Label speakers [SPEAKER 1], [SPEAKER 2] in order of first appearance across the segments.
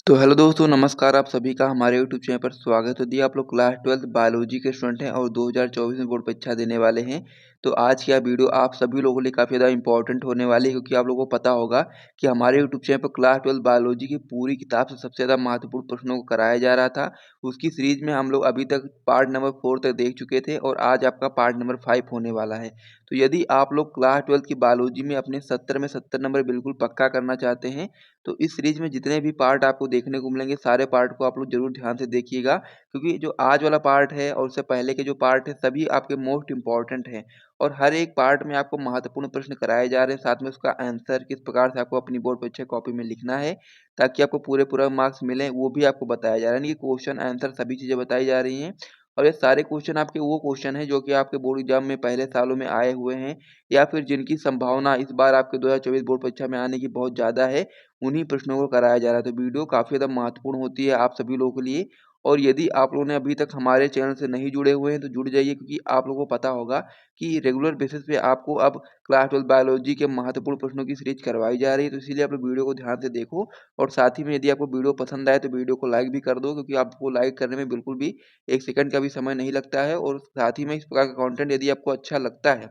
[SPEAKER 1] तो हेलो दोस्तों, नमस्कार। आप सभी का हमारे यूट्यूब चैनल पर स्वागत है। यदि आप लोग क्लास 12th बायोलॉजी के स्टूडेंट हैं और 2024 में बोर्ड परीक्षा देने वाले हैं, तो आज की यह वीडियो आप सभी लोगों के लिए काफ़ी ज़्यादा इंपॉर्टेंट होने वाली है, क्योंकि आप लोगों को पता होगा कि हमारे यूट्यूब चैनल पर क्लास 12th बायोलॉजी की पूरी किताब से सबसे ज़्यादा महत्वपूर्ण प्रश्नों को कराया जा रहा था। उसकी सीरीज में हम लोग अभी तक पार्ट नंबर 4 तक देख चुके थे और आज आपका पार्ट नंबर 5 होने वाला है। तो यदि आप लोग क्लास 12th की बायोलॉजी में अपने 70 में 70 नंबर बिल्कुल पक्का करना चाहते हैं, तो इस सीरीज में जितने भी पार्ट आपको देखने को मिलेंगे, सारे पार्ट को आप लोग ज़रूर ध्यान से देखिएगा, क्योंकि जो आज वाला पार्ट है और उससे पहले के जो पार्ट है, सभी आपके मोस्ट इम्पोर्टेंट हैं और हर एक पार्ट में आपको महत्वपूर्ण प्रश्न कराए जा रहे हैं। साथ में उसका आंसर किस प्रकार से आपको अपनी बोर्ड परीक्षा कॉपी में लिखना है, ताकि आपको पूरे मार्क्स मिलें, वो भी आपको बताया जा रहा है। यानी कि क्वेश्चन आंसर सभी चीज़ें बताई जा रही हैं और ये सारे क्वेश्चन आपके वो क्वेश्चन हैं जो कि आपके बोर्ड एग्जाम में पहले सालों में आए हुए हैं, या फिर जिनकी संभावना इस बार आपके 2024 बोर्ड परीक्षा में आने की बहुत ज़्यादा है, उन्हीं प्रश्नों को कराया जा रहा है। तो वीडियो काफ़ी ज़्यादा महत्वपूर्ण होती है आप सभी लोगों के लिए, और यदि आप लोगों ने अभी तक हमारे चैनल से नहीं जुड़े हुए हैं तो जुड़ जाइए, क्योंकि आप लोगों को पता होगा कि रेगुलर बेसिस पे आपको अब क्लास 12 बायोलॉजी के महत्वपूर्ण प्रश्नों की सीरीज करवाई जा रही है। तो इसीलिए आप लोग वीडियो को ध्यान से देखो और साथ ही में यदि आपको वीडियो पसंद आए तो वीडियो को लाइक भी कर दो, क्योंकि आपको लाइक करने में बिल्कुल भी 1 सेकंड का भी समय नहीं लगता है। और साथ ही में इस प्रकार का कंटेंट यदि आपको अच्छा लगता है,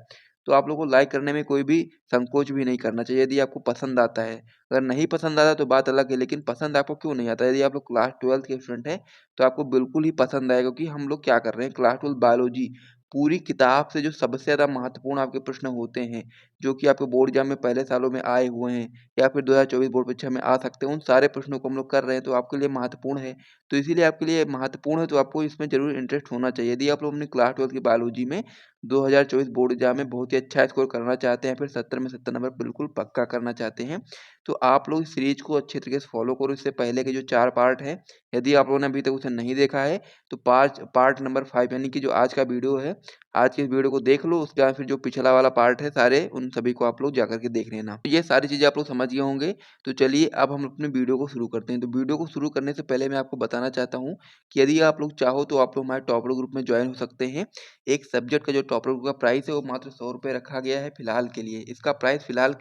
[SPEAKER 1] तो आप लोगों को लाइक करने में कोई भी संकोच भी नहीं करना चाहिए, यदि आपको पसंद आता है। अगर नहीं पसंद आता तो बात अलग है, लेकिन पसंद आपको क्यों नहीं आता? यदि आप लोग क्लास 12th के स्टूडेंट हैं, तो आपको बिल्कुल ही पसंद आएगा, क्योंकि हम लोग क्या कर रहे हैं, क्लास 12 बायोलॉजी पूरी किताब से जो सबसे ज़्यादा महत्वपूर्ण आपके प्रश्न होते हैं, जो कि आपके बोर्ड एग्जाम में पहले सालों में आए हुए हैं या फिर 2024 बोर्ड परीक्षा में आ सकते हैं, उन सारे प्रश्नों को हम लोग कर रहे हैं, तो आपके लिए महत्वपूर्ण है। तो इसीलिए आपके लिए महत्वपूर्ण है, तो आपको इसमें ज़रूर इंटरेस्ट होना चाहिए। यदि आप लोग अपनी क्लास 12th की बायोलॉजी में 2024 बोर्ड एग्जाम में बहुत ही अच्छा स्कोर करना चाहते हैं, फिर 70 में 70 नंबर बिल्कुल पक्का करना चाहते हैं, तो आप लोग इस सीरीज को अच्छे तरीके से फॉलो करो। इससे पहले के जो 4 पार्ट हैं, यदि आप लोगों ने अभी तक उसे नहीं देखा है, तो पार्ट नंबर 5 यानी कि जो आज का वीडियो है, आज के इस वीडियो को देख लो, उसके बाद फिर जो पिछला वाला पार्ट है सारे, उन सभी को आप लोग जाकर के देख लेना। तो ये सारी चीज़ें आप लोग समझ गए होंगे। तो चलिए अब हम अपने वीडियो को शुरू करते हैं। तो वीडियो को शुरू करने से पहले मैं आपको बताना चाहता हूँ कि यदि आप लोग चाहो तो आप लोग हमारे टॉपर ग्रुप में ज्वाइन हो सकते हैं। एक सब्जेक्ट का जो टॉपर ग्रुप का प्राइस है वो मात्र ₹100 रखा गया है फिलहाल के लिए। इसका प्राइस फिलहाल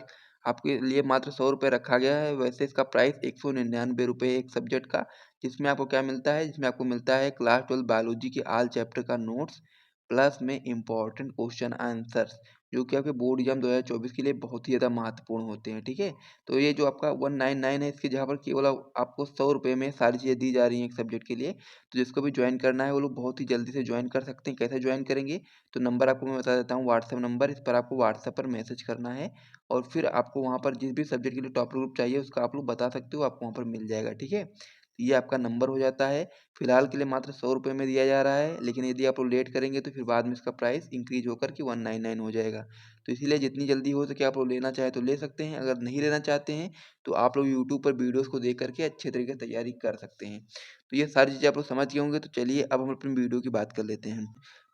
[SPEAKER 1] आपके लिए मात्र ₹100 रखा गया है। वैसे इसका प्राइस ₹199 एक सब्जेक्ट का, जिसमें आपको क्या मिलता है? जिसमें आपको मिलता है क्लास 12 बायोलॉजी के ऑल चैप्टर का नोट्स, प्लस में इम्पोर्टेंट क्वेश्चन आंसर्स, जो कि आपके बोर्ड एग्जाम 2024 के लिए बहुत ही ज़्यादा महत्वपूर्ण होते हैं, ठीक है? तो ये जो आपका 199 है, इसकी जगह पर केवल आपको ₹100 में सारी चीज़ें दी जा रही हैं एक सब्जेक्ट के लिए। तो जिसको भी ज्वाइन करना है वो लोग बहुत ही जल्दी से ज्वाइन कर सकते हैं। कैसे ज्वाइन करेंगे? तो नंबर आपको मैं बता देता हूँ, व्हाट्सएप नंबर। इस पर आपको व्हाट्सएप पर मैसेज करना है और फिर आपको वहाँ पर जिस भी सब्जेक्ट के लिए टॉपर ग्रुप चाहिए उसका आप लोग बता सकते हो, आपको वहाँ पर मिल जाएगा, ठीक है? ये आपका नंबर हो जाता है। फिलहाल के लिए मात्र ₹100 में दिया जा रहा है, लेकिन यदि आप लोग लेट करेंगे तो फिर बाद में इसका प्राइस इंक्रीज होकर के 199 हो जाएगा। तो इसीलिए जितनी जल्दी हो सके आप लोग लेना चाहें तो ले सकते हैं, अगर नहीं लेना चाहते हैं तो आप लोग यूट्यूब पर वीडियोज़ को देख कर के अच्छे तरीके से तैयारी कर सकते हैं। तो ये सारी चीज़ें आप लोग समझ गए होंगे। तो चलिए अब हम अपनी वीडियो की बात कर लेते हैं।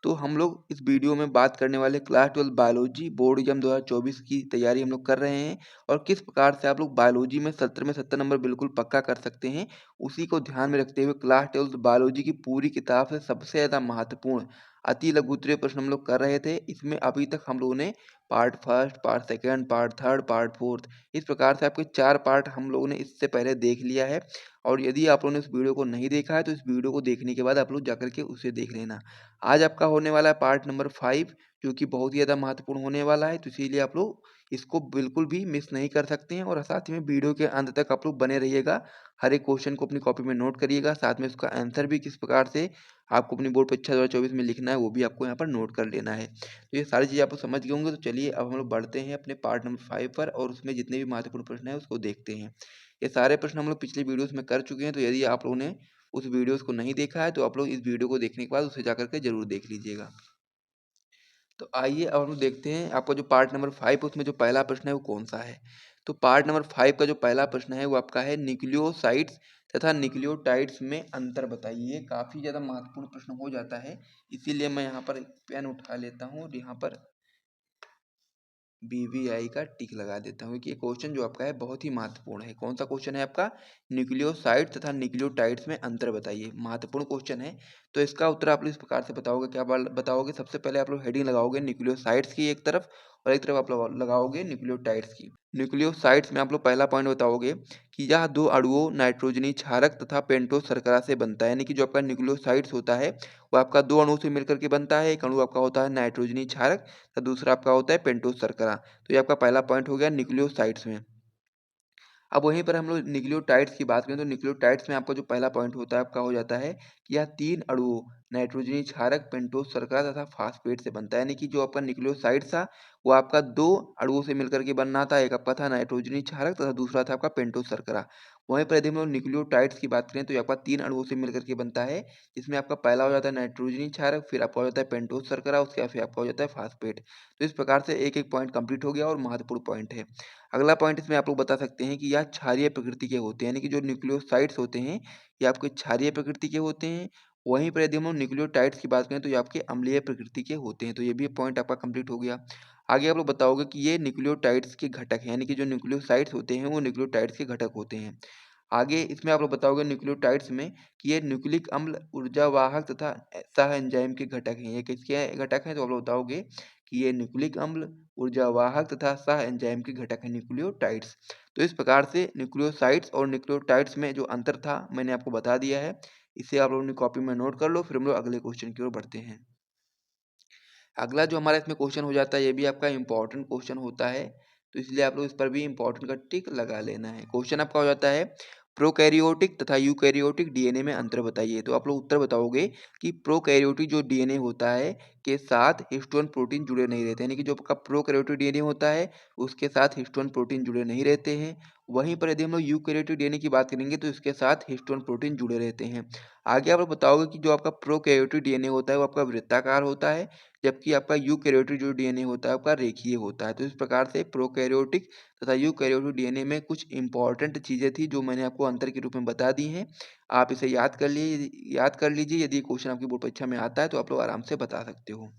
[SPEAKER 1] तो हम लोग इस वीडियो में बात करने वाले क्लास 12 बायोलॉजी बोर्ड एग्जाम 2024 की तैयारी हम लोग कर रहे हैं, और किस प्रकार से आप लोग बायोलॉजी में 70 में 70 नंबर बिल्कुल पक्का कर सकते हैं, उसी को ध्यान में रखते हुए क्लास 12 बायोलॉजी की पूरी किताब से सबसे ज़्यादा महत्वपूर्ण अति लघु उत्तरीय प्रश्न हम लोग कर रहे थे। इसमें अभी तक हम लोगों ने part first, part second, part third, part fourth, इस प्रकार से आपके 4 पार्ट हम लोगों ने इससे पहले देख लिया है। और यदि आप लोगों ने इस वीडियो को नहीं देखा है तो इस वीडियो को देखने के बाद आप लोग जाकर के उसे देख लेना। आज आपका होने वाला है पार्ट नंबर 5, जो कि बहुत ही ज़्यादा महत्वपूर्ण होने वाला है। तो इसीलिए आप लोग इसको बिल्कुल भी मिस नहीं कर सकते हैं, और साथ ही में वीडियो के अंत तक आप लोग बने रहिएगा। हर एक क्वेश्चन को अपनी कॉपी में नोट करिएगा, साथ में उसका आंसर भी किस प्रकार से आपको अपनी बोर्ड परीक्षा 2024 में लिखना है, वो भी आपको यहाँ पर नोट कर लेना है। तो ये सारी चीज़ें आप लोग समझ गए होंगे। तो चलिए अब हम लोग बढ़ते हैं अपने पार्ट नंबर 5 पर, और उसमें जितने भी महत्वपूर्ण प्रश्न हैं उसको देखते हैं। ये सारे प्रश्न हम लोग पिछली वीडियोज़ में कर चुके हैं, तो यदि आप लोगों ने उस वीडियोज़ को नहीं देखा है, तो आप लोग इस वीडियो को देखने के बाद उसे जाकर के ज़रूर देख लीजिएगा। तो आइए अब हम लोग देखते हैं आपका जो पार्ट नंबर 5 है उसमें जो पहला प्रश्न है वो कौन-सा है। तो पार्ट नंबर 5 का जो पहला प्रश्न है वो आपका है, न्यूक्लियोसाइड्स तथा न्यूक्लियोटाइड्स में अंतर बताइए। ये काफ़ी ज़्यादा महत्वपूर्ण प्रश्न हो जाता है, इसीलिए मैं यहाँ पर एक पेन उठा लेता हूँ और यहाँ पर BVI का टिक लगा देता हूँ कि ये क्वेश्चन जो आपका है बहुत ही महत्वपूर्ण है। कौन सा क्वेश्चन है आपका? न्यूक्लियोसाइड तथा न्यूक्लियोटाइड्स में अंतर बताइए। महत्वपूर्ण क्वेश्चन है। तो इसका उत्तर आप लोग इस प्रकार से बताओगे। क्या बताओगे? सबसे पहले आप लोग हेडिंग लगाओगे न्यूक्लियोसाइड्स की एक तरफ, और एक तरफ आप लगाओगे न्यूक्लियोटाइड्स की। न्यूक्लियोसाइड्स में आप लोग पहला पॉइंट बताओगे कि यह दो अणुओं नाइट्रोजनी क्षारक तथा पेंटोस शर्करा से बनता है, यानी कि जो आपका न्यूक्लियोसाइड्स होता है वो आपका दो अणुओं से मिलकर के बनता है। एक अणु आपका होता है नाइट्रोजनी क्षारक तथा दूसरा आपका होता है पेंटोस शर्करा। तो ये आपका पहला पॉइंट हो गया न्यूक्लियोसाइड्स में। अब वहीं पर हम लोग न्यूक्लियोटाइड्स की बात करें तो न्यूक्लियोटाइड्स में आपका जो पहला पॉइंट होता है आपका हो जाता है कि यह तीन अणुओं नाइट्रोजनी क्षारक पेंटोस शर्करा तथा फास्फेट से बनता है, यानी कि जो आपका न्यूक्लियोसाइड था वो आपका दो अणुओं से मिलकर के बनना था। एक आपका था नाइट्रोजनी क्षारक तथा दूसरा था आपका पेंटोस शर्करा। वहीं पर यदि हम लोग न्यूक्लियोटाइड्स की बात करें तो ये आपका तीन अणुओं से मिलकर के बनता है, जिसमें आपका पहला हो जाता है नाइट्रोजनी क्षारक, फिर आपका हो जाता है पेंटोस शर्करा, उसके बाद फिर आपका हो जाता है फास्फेट। तो इस प्रकार से एक एक पॉइंट कंप्लीट हो गया और महत्वपूर्ण पॉइंट है। अगला पॉइंट इसमें आप लोग बता सकते हैं कि यह क्षारीय प्रकृति के होते हैं, यानी कि जो न्यूक्लियोसाइड्स होते हैं ये आपके क्षारीय प्रकृति के होते हैं। वहीं पर यदि हम लोग न्यूक्लियोटाइड्स की बात करें तो ये आपके अम्लीय प्रकृति के होते हैं। तो ये भी पॉइंट आपका कंप्लीट हो गया। आगे आप लोग बताओगे कि ये न्यूक्लियोटाइड्स के घटक हैं, यानी कि जो न्यूक्लियोसाइड्स होते हैं वो न्यूक्लियोटाइड्स के घटक होते हैं। आगे इसमें आप लोग बताओगे न्यूक्लियोटाइड्स में कि ये न्यूक्लिक अम्ल, ऊर्जावाहक तथा सह एंजाइम के घटक हैं। ये किसके घटक हैं? तो आप लोग बताओगे कि ये न्यूक्लिक अम्ल, ऊर्जावाहक तथा सह एंजाइम के घटक हैं न्यूक्लियोटाइड्स। तो इस प्रकार से न्यूक्लियोसाइड्स और न्यूक्लियोटाइड्स में जो अंतर था मैंने आपको बता दिया है। इसे आप लोगों ने कॉपी में नोट कर लो, फिर हम लोग अगले क्वेश्चन की ओर बढ़ते हैं। अगला जो हमारा इसमें क्वेश्चन हो जाता है ये भी आपका इंपॉर्टेंट क्वेश्चन होता है, तो इसलिए आप लोग इस पर भी इंपॉर्टेंट का टिक लगा लेना है। क्वेश्चन आपका हो जाता है प्रोकैरियोटिक तथा यूकैरियोटिक डीएनए में अंतर बताइए। तो आप लोग उत्तर बताओगे कि प्रोकैरियोटिक जो डीएनए होता है के साथ हिस्टोन प्रोटीन जुड़े नहीं रहते, यानी कि जो आपका प्रोकैरियोटिक डीएनए होता है उसके साथ हिस्टोन प्रोटीन जुड़े नहीं रहते हैं। वहीं पर यदि हम लोग यूकैरियोटिक डीएनए की बात करेंगे तो इसके साथ हिस्टोन प्रोटीन जुड़े रहते हैं। आगे आप लोग बताओगे कि जो आपका प्रोकैरियोटिक डीएनए होता है वो आपका वृत्ताकार होता है, जबकि आपका यूकैरियोटिक जो डीएनए होता है आपका रेखीय होता है। तो इस प्रकार से प्रोकैरियोटिक तथा यूकैरियोटिक डीएनए में कुछ इंपॉर्टेंट चीजें थी जो मैंने आपको अंतर के रूप में बता दी हैं। आप इसे याद कर लीजिए, यदि क्वेश्चन आपकी बोर्ड परीक्षा में आता है तो आप लोग आराम से बता सकते हो।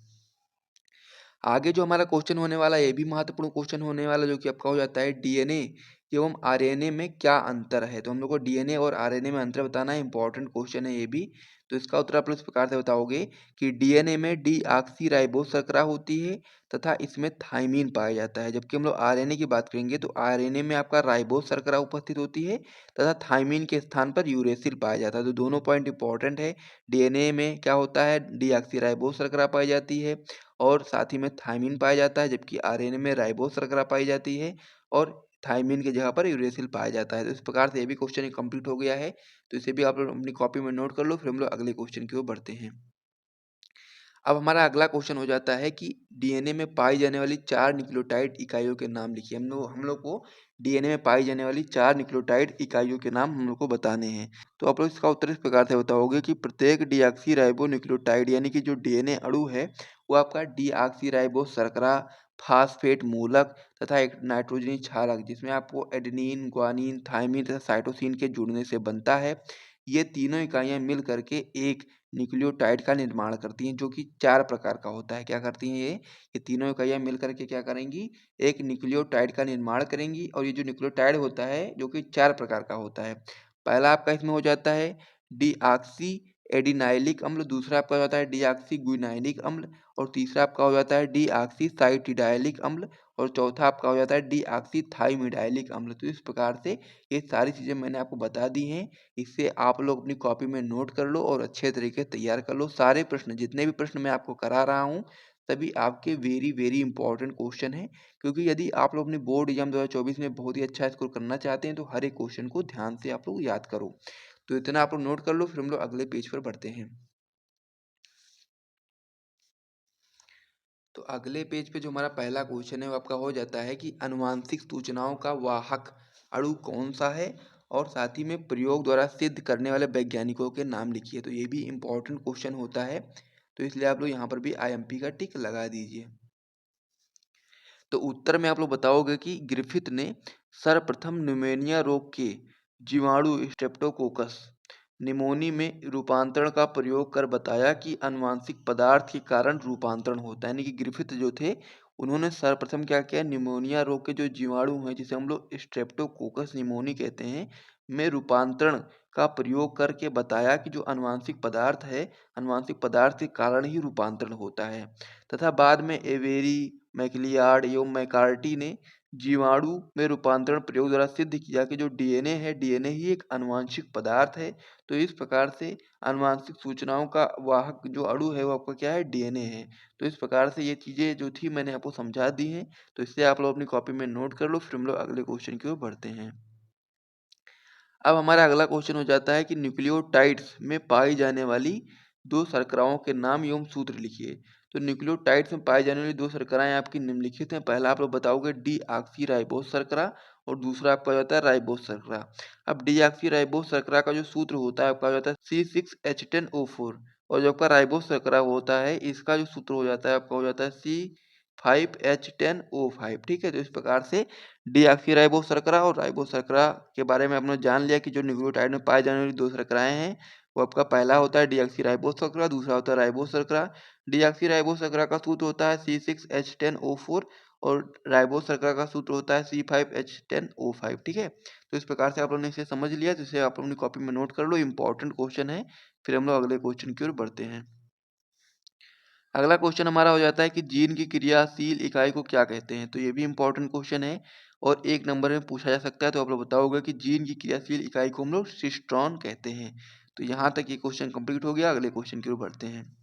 [SPEAKER 1] आगे जो हमारा क्वेश्चन होने वाला है ये भी महत्वपूर्ण क्वेश्चन होने वाला, जो कि आपका हो जाता है डीएनए एवं आरएनए में क्या अंतर है। तो हम लोग को डीएनए और आरएनए में अंतर बताना है, इंपॉर्टेंट क्वेश्चन है ये भी। तो इसका उत्तर आप लोग इस प्रकार से बताओगे कि डीएनए में डीऑक्सीराइबोस शर्करा होती है तथा इसमें थाइमीन पाया जाता है, जबकि हम लोग आरएनए की बात करेंगे तो आरएनए में आपका राइबोस शर्करा उपस्थित होती है तथा थाइमीन के स्थान पर यूरेसिल पाया जाता है। तो दोनों पॉइंट इंपॉर्टेंट है। डीएनए में क्या होता है, डीऑक्सीराइबोस शर्करा पाई जाती है और साथ ही में थाइमीन पाया जाता है, जबकि आरएनए में राइबोस शर्करा पाई जाती है और थाइमीन की जगह पर यूरेसिल पाया जाता है। तो इस प्रकार से ये भी क्वेश्चन कंप्लीट हो गया है। तो इसे भी आप लोग अपनी कॉपी में नोट कर लो, फिर हम लोग अगले क्वेश्चन की ओर बढ़ते हैं। अब हमारा अगला क्वेश्चन हो जाता है कि डीएनए में पाई जाने वाली 4 न्यूक्लियोटाइड इकाइयों के नाम लिखिए। हम लोग को डीएनए में पाई जाने वाली 4 न्यूक्लियोटाइड इकाइयों के नाम हम लोग को बताने हैं। तो आप लोग इसका उत्तर इस प्रकार से बताओगे कि प्रत्येक डीऑक्सीराइबो न्यूक्लियोटाइड, यानी कि जो डीएनए अणु है वो आपका डीऑक्सीराइबो शर्करा, फास्फेट मूलक तथा एक नाइट्रोजनी क्षारक, जिसमें आपको एडेनिन, ग्वानिन, थाइमिन तथा साइटोसिन के जुड़ने से बनता है। ये तीनों इकाइयां मिल करके एक न्यूक्लियोटाइड का निर्माण करती हैं, जो कि 4 प्रकार का होता है। क्या करती हैं ये तीनों इकाइयां मिल करके क्या करेंगी, एक न्यूक्लियोटाइड का निर्माण करेंगी। और ये जो न्यूक्लियोटाइड होता है जो कि 4 प्रकार का होता है। पहला आपका इसमें हो जाता है डीऑक्सी एडिनाइलिक अम्ल, दूसरा आपका हो जाता है डीऑक्सी गुइनाइलिक अम्ल, और तीसरा आपका हो जाता है डीऑक्सी साइटिडाइलिक अम्ल, और चौथा आपका हो जाता है डीऑक्सी थाइमिडाइलिक अम्ल। तो इस प्रकार से ये सारी चीजें मैंने आपको बता दी हैं। इससे आप लोग अपनी कॉपी में नोट कर लो और अच्छे तरीके से तैयार कर लो। सारे प्रश्न, जितने भी प्रश्न मैं आपको करा रहा हूँ सभी आपके वेरी वेरी इंपॉर्टेंट क्वेश्चन हैं, क्योंकि यदि आप लोग अपनी बोर्ड एग्जाम 2024 में बहुत ही अच्छा स्कोर करना चाहते हैं तो हर एक क्वेश्चन को ध्यान से आप लोग याद करो। तो इतना आप लोग नोट कर लो, फिर हम लोग अगले पेज पर बढ़ते हैं। तो अगले पेज पे जो हमारा पहला क्वेश्चन है वो आपका हो जाता है कि अनुवांशिक सूचनाओं का वाहक अणु कौन सा है, और साथ ही में प्रयोग द्वारा सिद्ध करने वाले वैज्ञानिकों के नाम लिखिए। तो ये भी इंपॉर्टेंट क्वेश्चन होता है, तो इसलिए आप लोग यहाँ पर भी आईएमपी का टिक लगा दीजिए। तो उत्तर में आप लोग बताओगे कि ग्रिफिथ ने सर्वप्रथम न्यूमोनिया रोग के जीवाणु स्ट्रेप्टोकोकस निमोनी में रूपांतरण का प्रयोग कर बताया कि अनुवांशिक पदार्थ के कारण रूपांतरण होता है। यानी कि ग्रिफिथ जो थे उन्होंने सर्वप्रथम क्या किया, निमोनिया रोग के जो जीवाणु हैं जिसे हम लोग स्ट्रेप्टोकोकस निमोनी कहते हैं में रूपांतरण का प्रयोग करके बताया कि जो अनुवांशिक पदार्थ है, अनुवांशिक पदार्थ के कारण ही रूपांतरण होता है। तथा बाद में एवेरी, मैकलियार्ड एवं मैकार्टी ने जीवाणु में रूपांतरण प्रयोग द्वारा सिद्ध किया कि जो डीएनए है, डीएनए ही एक आनुवांशिक पदार्थ है। तो इस प्रकार से आनुवांशिक सूचनाओं का वाहक जो अणु है वो आपका क्या है, डीएनए है। तो इस प्रकार से ये चीज़ें जो थी मैंने आपको समझा दी हैं। तो इससे आप लोग अपनी कॉपी में नोट कर लो, फिर हम लोग अगले क्वेश्चन की ओर बढ़ते हैं। अब हमारा अगला क्वेश्चन हो जाता है कि न्यूक्लियोटाइड्स में पाई जाने वाली दो शर्कराओं के नाम एवं सूत्र लिखिए। तो न्यूक्लियोटाइड्स में पाई जाने वाली दो शर्कराएं आपकी निम्नलिखित हैं। पहला आप लोग बताओगे डी ऑक्सी राइबोस शर्करा और दूसरा आपका हो जाता है राइबोस शर्करा। अब डी ऑक्सी राइबोस शर्करा का जो सूत्र होता है आपका हो जाता है C6H10O4 और जो आपका राइबोस शर्करा होता है इसका जो सूत्र हो जाता है आपका हो जाता है C5H10O5। ठीक है, तो इस प्रकार से डीऑक्सीराइबोस शर्करा और राइबोस शर्करा के बारे में आपने जान लिया कि जो न्यूक्लियोटाइड में पाए जाने वाली दो शर्कराएं हैं वो आपका पहला होता है डीऑक्सीराइबोस शर्करा, दूसरा होता है राइबोस शर्करा। डीऑक्सीराइबोस शर्करा का सूत्र होता है C6H10O4 और राइबोस शर्करा का सूत्र होता है C5H10O5। ठीक है, तो इस प्रकार से आप लोगों ने इसे समझ लिया, तो इसे आप अपनी कॉपी में नोट कर लो, इंपॉर्टेंट क्वेश्चन है। फिर हम लोग अगले क्वेश्चन की ओर बढ़ते हैं। अगला क्वेश्चन हमारा हो जाता है कि जीन की क्रियाशील इकाई को क्या कहते हैं। तो ये भी इंपॉर्टेंट क्वेश्चन है और 1 नंबर में पूछा जा सकता है। तो आप लोग बताओगे कि जीन की क्रियाशील इकाई को हम लोग सिस्ट्रॉन कहते हैं। तो यहाँ तक ये क्वेश्चन कंप्लीट हो गया। अगले क्वेश्चन की ओर बढ़ते हैं।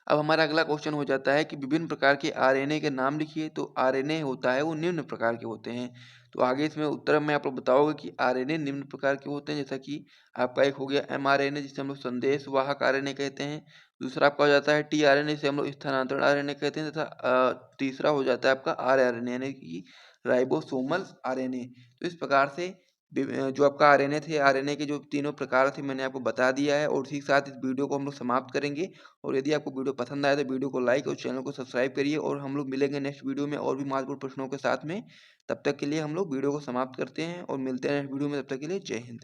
[SPEAKER 1] अब हमारा अगला क्वेश्चन हो जाता है कि विभिन्न प्रकार के आरएनए के नाम लिखिए। तो आरएनए होता है वो निम्न प्रकार के होते हैं। तो आगे इसमें उत्तर में आप लोग बताओगे कि आरएनए निम्न प्रकार के होते हैं, जैसा कि आपका एक हो गया एमआरएनए जिसे हम लोग संदेश वाहक आरएनए कहते हैं। दूसरा आपका हो जाता है टीआरएनए जिसे हम लोग स्थानांतरण आरएनए कहते हैं, तथा तीसरा हो जाता है आपका आरआरएनए यानी कि राइबोसोमल आरएनए। तो इस प्रकार से जो आपका आरएनए थे, आरएनए के जो तीनों प्रकार थे मैंने आपको बता दिया है और इसी के साथ इस वीडियो को हम लोग समाप्त करेंगे। और यदि आपको वीडियो पसंद आए तो वीडियो को लाइक और चैनल को सब्सक्राइब करिए और हम लोग मिलेंगे नेक्स्ट वीडियो में और भी महत्वपूर्ण प्रश्नों के साथ में। तब तक के लिए हम लोग वीडियो को समाप्त करते हैं और मिलते हैं नेक्स्ट वीडियो में। तब तक के लिए जय हिंद।